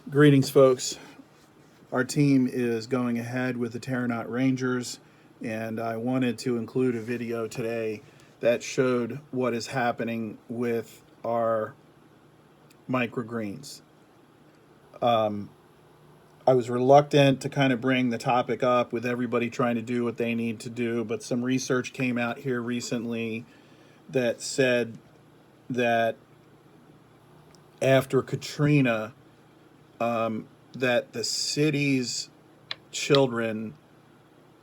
Greetings, folks. Our team is going ahead with the Terranaut Rangers, and I wanted to include a video today that showed what is happening with our microgreens. I was reluctant to kind of bring the topic up with everybody trying to do what they need to do, but some research came out here recently that said that after Katrina, that the city's children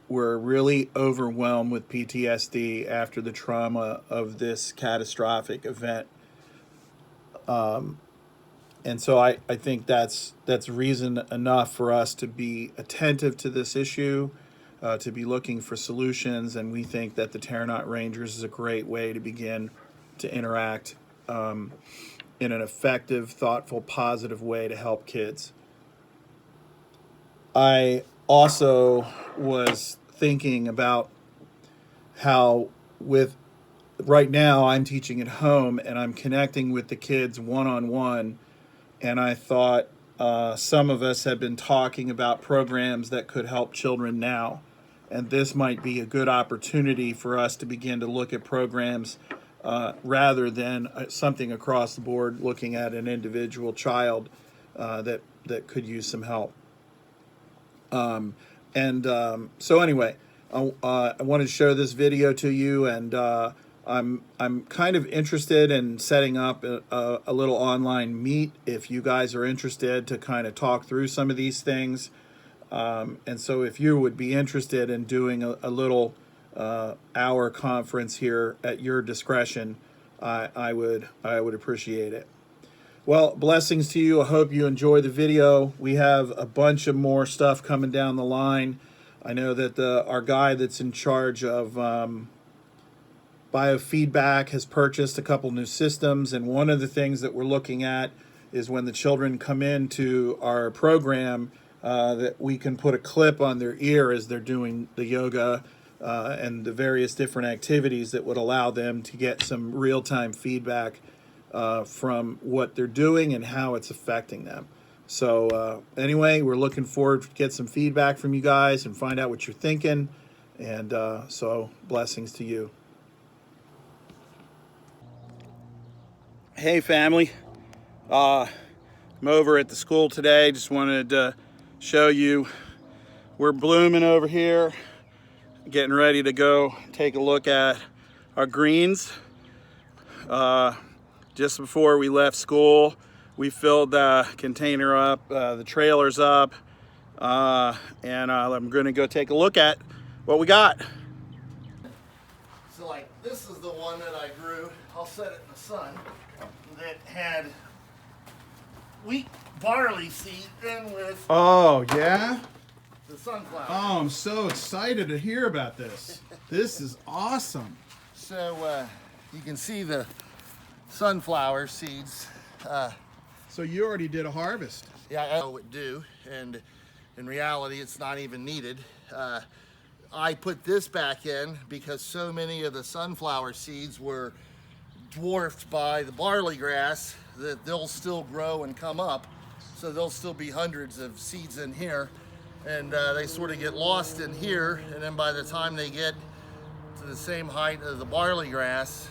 were really overwhelmed with PTSD after the trauma of this catastrophic event. And so I think that's reason enough for us to be attentive to this issue, to be looking for solutions, and we think that the Terranaut Rangers is a great way to begin to interact in an effective, thoughtful, positive way to help kids. I also was thinking about how right now I'm teaching at home and I'm connecting with the kids one-on-one, and I thought some of us had been talking about programs that could help children now, and this might be a good opportunity for us to begin to look at programs rather than something across the board, looking at an individual child that could use some help. So anyway, I wanted to show this video to you, and I'm kind of interested in setting up a little online meet if you guys are interested to kind of talk through some of these things. And so if you would be interested in doing a little hour conference here at your discretion, I would appreciate it. Well, blessings to you. I hope you enjoy the video. We have a bunch of more stuff coming down the line. I know that our guy that's in charge of biofeedback has purchased a couple new systems, and one of the things that we're looking at is when the children come into our program, that we can put a clip on their ear as they're doing the yoga and the various different activities that would allow them to get some real-time feedback from what they're doing and how it's affecting them. So anyway, we're looking forward to get some feedback from you guys and find out what you're thinking. And so blessings to you. Hey family, I'm over at the school today. Just wanted to show you we're blooming over here, getting ready to go take a look at our greens. Just before we left school, we filled the container up, the trailers up, and I'm going to go take a look at what we got. So like this is the one that I grew, I'll set it in the sun, that had wheat barley seed in with Oh, yeah? the sunflower. Oh, I'm so excited to hear about this. This is awesome. So you can see the sunflower seeds. So you already did a harvest. Yeah, I know it do, and in reality it's not even needed. I put this back in because so many of the sunflower seeds were dwarfed by the barley grass that they'll still grow and come up. So there'll still be hundreds of seeds in here, and they sort of get lost in here, and then by the time they get to the same height as the barley grass,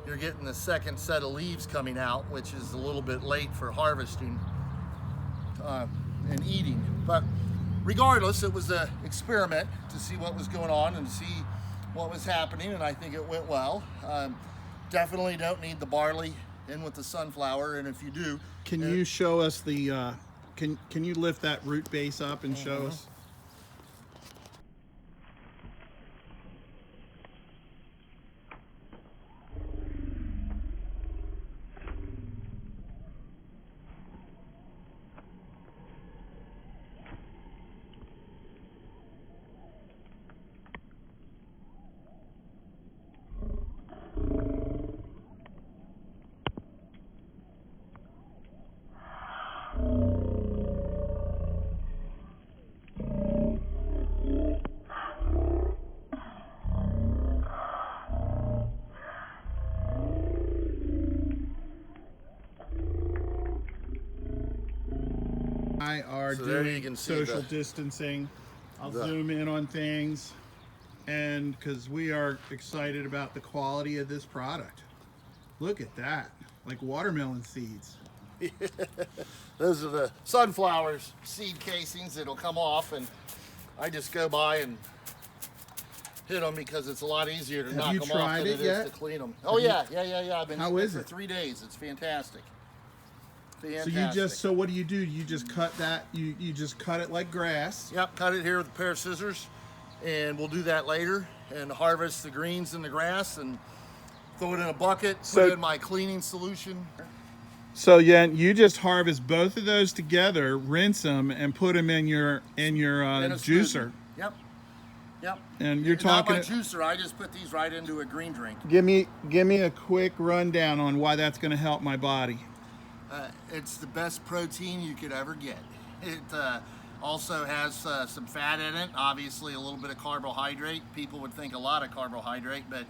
you're getting the second set of leaves coming out, which is a little bit late for harvesting and eating. But regardless, it was an experiment to see what was going on and to see what was happening, and I think it went well. Definitely don't need the barley in with the sunflower, and if you do, Can you show us the, can you lift that root base up and show us? I are So there you doing can see social the- distancing. I'll the- zoom in on things, and because we are excited about the quality of this product. Look at that, like watermelon seeds. Those are the sunflowers seed casings that'll come off, and I just go by and hit them because it's a lot easier to knock you them off tried than it it yet? is to clean them. Oh yeah. I've been How eating is for it? 3 days. It's fantastic. So what do? You just cut that. You just cut it like grass. Yep, cut it here with a pair of scissors, and we'll do that later and harvest the greens in the grass and throw it in a bucket, So- put in my cleaning solution. So yeah, you just harvest both of those together, rinse them, and put them in your in a juicer. smoothie. Yep. And you're Not talking. my juicer, I just put these right into a green drink. Give me a quick rundown on why that's going to help my body. It's the best protein you could ever get. It also has some fat in it, obviously a little bit of carbohydrate. People would think a lot of carbohydrate, but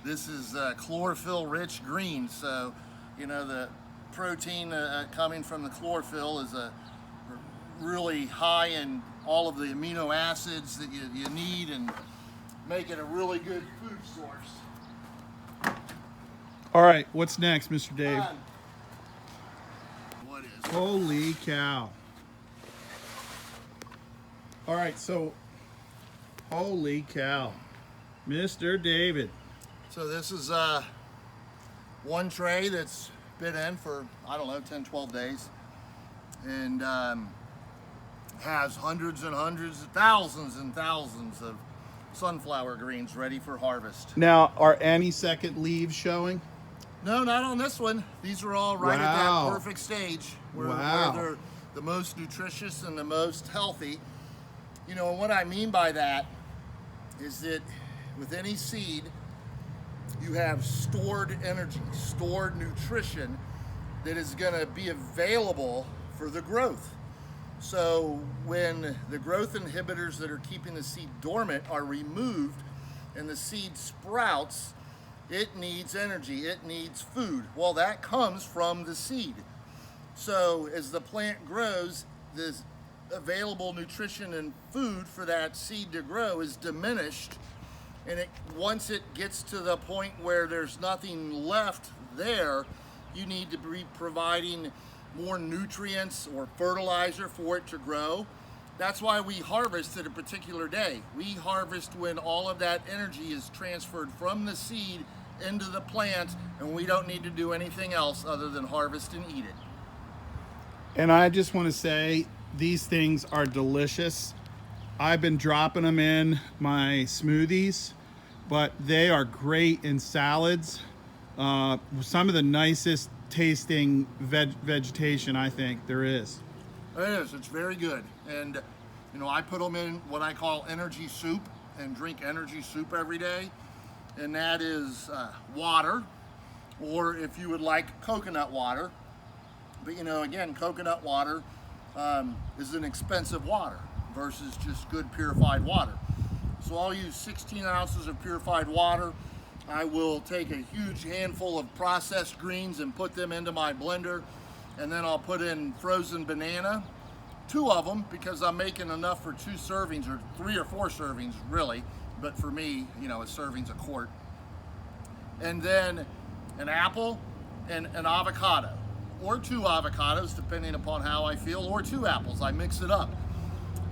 this is chlorophyll-rich green, so you know the protein coming from the chlorophyll is really high in all of the amino acids that you need and make it a really good food source. All right, what's next, Mr. Dave? What is? Holy cow. All right, so holy cow. Mr. David. So this is one tray that's been in for, I don't know, 10, 12 days. And has hundreds and hundreds, thousands and thousands of sunflower greens ready for harvest. Now, are any second leaves showing? No, not on this one. These are all right at Wow. that perfect stage where Wow. they're the most nutritious and the most healthy. You know, and what I mean by that is that with any seed, you have stored energy, stored nutrition that is going to be available for the growth. So when the growth inhibitors that are keeping the seed dormant are removed and the seed sprouts, it needs energy, it needs food. Well, that comes from the seed. So as the plant grows, the available nutrition and food for that seed to grow is diminished. And once it gets to the point where there's nothing left there, you need to be providing more nutrients or fertilizer for it to grow. That's why we harvest at a particular day. We harvest when all of that energy is transferred from the seed into the plant, and we don't need to do anything else other than harvest and eat it. And I just want to say these things are delicious. I've been dropping them in my smoothies, but they are great in salads. Some of the nicest tasting vegetation I think there is. It is. It's very good. And, you know, I put them in what I call energy soup and drink energy soup every day. And that is water, or if you would like, coconut water. But, you know, again, coconut water is an expensive water versus just good purified water. So I'll use 16 ounces of purified water. I will take a huge handful of processed greens and put them into my blender. And then I'll put in frozen banana, 2 of them, because I'm making enough for 2 servings, or 3 or 4 servings, really. But for me, you know, a serving's a quart. And then an apple and an avocado, or 2 avocados, depending upon how I feel, or 2 apples. I mix it up.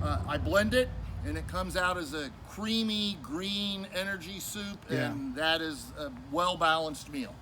I blend it, and it comes out as a creamy green energy soup, and that is a well-balanced meal.